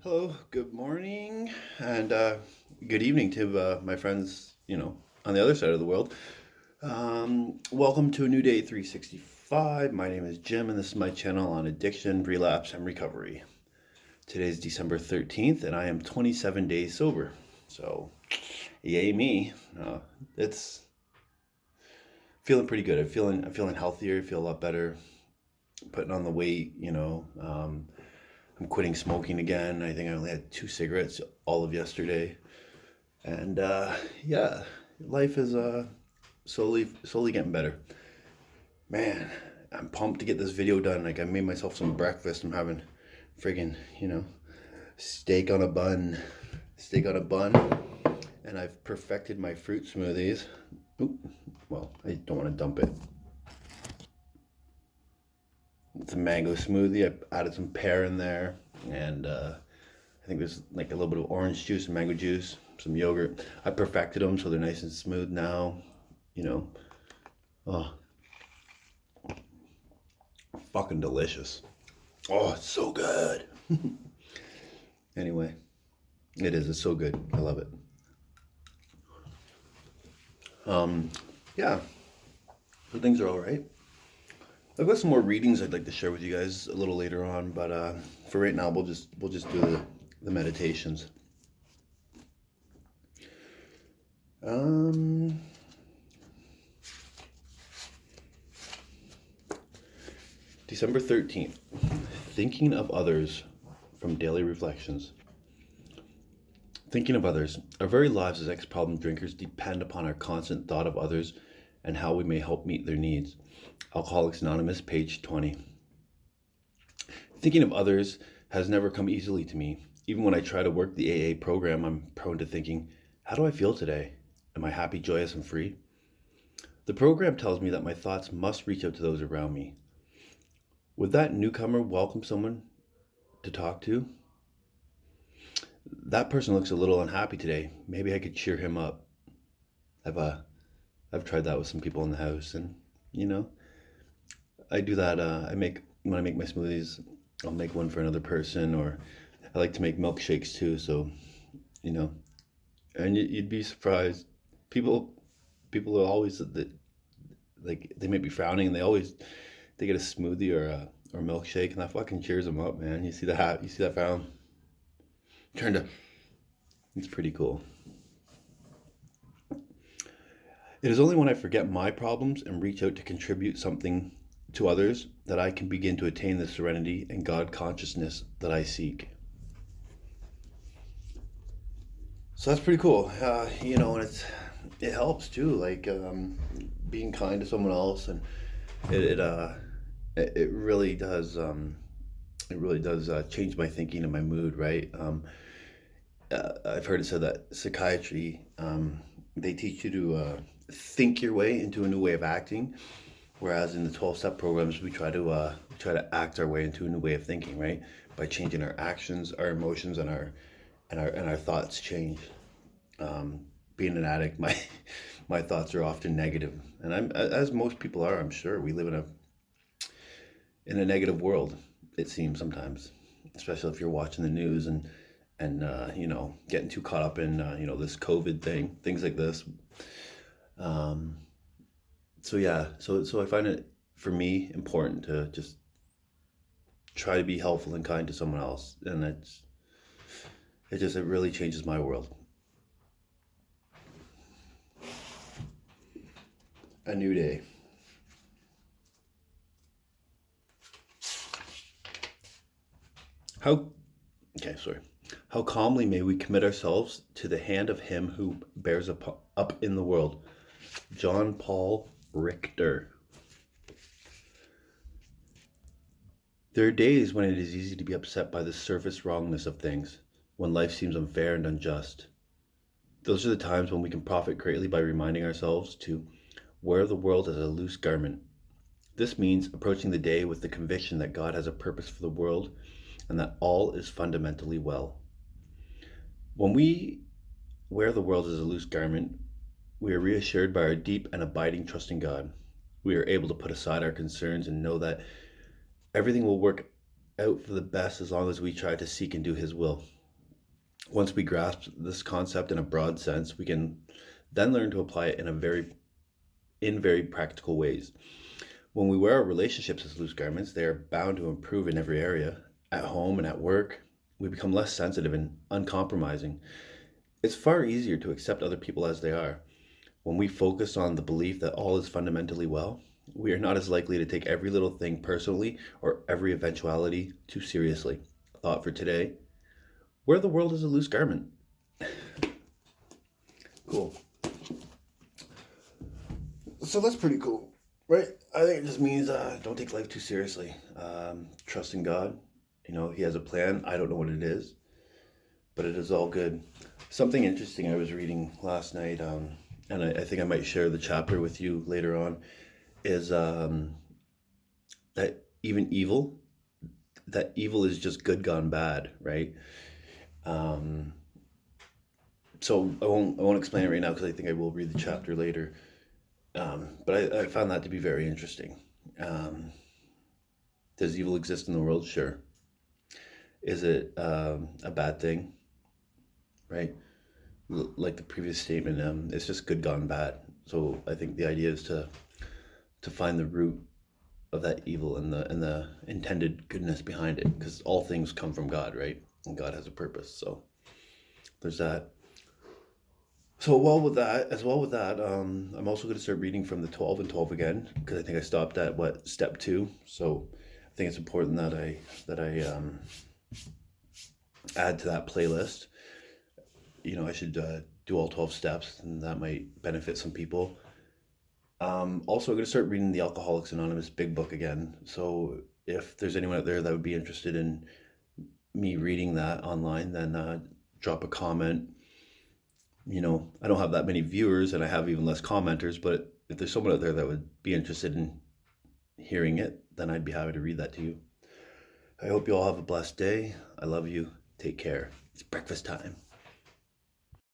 Hello, good morning, and good evening to my friends, on the other side of the world. Welcome to a new day 365. My name is Jim, and this is my channel on addiction, relapse, and recovery. Today is December 13th, and I am 27 days sober. So, yay me. It's feeling pretty good. I'm feeling healthier, feel a lot better, putting on the weight, I'm quitting smoking again. I think I only had 2 cigarettes all of yesterday. And yeah, life is slowly getting better. Man, I'm pumped to get this video done. Like I made myself some breakfast. I'm having friggin', steak on a bun. Steak on a bun. And I've perfected my fruit smoothies. Oop, well, I don't want to dump it. It's a mango smoothie. I added some pear in there. And I think there's like a little bit of orange juice and mango juice, some yogurt. I perfected them so they're nice and smooth now. You know, oh, fucking delicious. Oh, it's so good. Anyway, it is. It's so good. I love it. Um, yeah, so things are all right. I've got some more readings I'd like to share with you guys a little later on, but for right now, we'll just do the meditations. Um, December 13th. Thinking of others from Daily Reflections. Thinking of others. Our very lives as ex-problem drinkers depend upon our constant thought of others and how we may help meet their needs. Alcoholics Anonymous, page 20. Thinking of others has never come easily to me. Even when I try to work the AA program, I'm prone to thinking, how do I feel today? Am I happy, joyous, and free? The program tells me that my thoughts must reach out to those around me. Would that newcomer welcome someone to talk to? That person looks a little unhappy today. Maybe I could cheer him up. I've uh, I've tried that with some people in the house, and you know, I do that. I make when I make my smoothies, I'll make one for another person, or I like to make milkshakes too. So you know, and you'd be surprised. People, people are always like they may be frowning, and they get a smoothie or milkshake, and that fucking cheers them up, man. You see that frown turn to. It's pretty cool. It is only when I forget my problems and reach out to contribute something to others that I can begin to attain the serenity and God consciousness that I seek. So that's pretty cool. And it helps too, like being kind to someone else, and it it uh, it really does change my thinking and my mood, right? I've heard it said that psychiatry they teach you to think your way into a new way of acting. Whereas in the 12-step programs, we try to act our way into a new way of thinking, right? By changing our actions, our emotions, and our thoughts change. Being an addict, my my thoughts are often negative, and I'm as most people are. I'm sure we live in a negative world. It seems sometimes, especially if you're watching the news and getting too caught up in this COVID things like this. Um, so yeah, so I find it for me important to just try to be helpful and kind to someone else, and it really changes my world. A new day. How okay, sorry. How calmly may we commit ourselves to the hand of him who bears up in the world. John Paul Richter. There are days when it is easy to be upset by the surface wrongness of things, when life seems unfair and unjust. Those are the times when we can profit greatly by reminding ourselves to wear the world as a loose garment. This means approaching the day with the conviction that God has a purpose for the world and that all is fundamentally well. When we wear the world as a loose garment, we are reassured by our deep and abiding trust in God. We are able to put aside our concerns and know that everything will work out for the best as long as we try to seek and do His will. Once we grasp this concept in a broad sense, we can then learn to apply it in very practical ways. When we wear our relationships as loose garments, they are bound to improve in every area. At home and at work, we become less sensitive and uncompromising. It's far easier to accept other people as they are. When we focus on the belief that all is fundamentally well, we are not as likely to take every little thing personally or every eventuality too seriously. Thought for today: where the world is a loose garment. Cool. So that's pretty cool, right? I think it just means don't take life too seriously. Trust in God. He has a plan. I don't know what it is, but it is all good. Something interesting I was reading last night, and I think I might share the chapter with you later on, is that evil is just good gone bad, right? So I won't explain it right now because I think I will read the chapter later. But I found that to be very interesting. Does evil exist in the world? Sure. Is it a bad thing? Right? Like the previous statement, it's just good gone bad. So I think the idea is to find the root of that evil and the intended goodness behind it, because all things come from God, right? And God has a purpose. So there's that. So as well with that, I'm also going to start reading from the 12 and 12 again, because I think I stopped at step 2. So I think it's important that I add to that playlist. I should do all 12 steps, and that might benefit some people. Also, I'm going to start reading the Alcoholics Anonymous Big Book again. So if there's anyone out there that would be interested in me reading that online, then drop a comment. I don't have that many viewers, and I have even less commenters, but if there's someone out there that would be interested in hearing it, then I'd be happy to read that to you. I hope you all have a blessed day. I love you. Take care. It's breakfast time.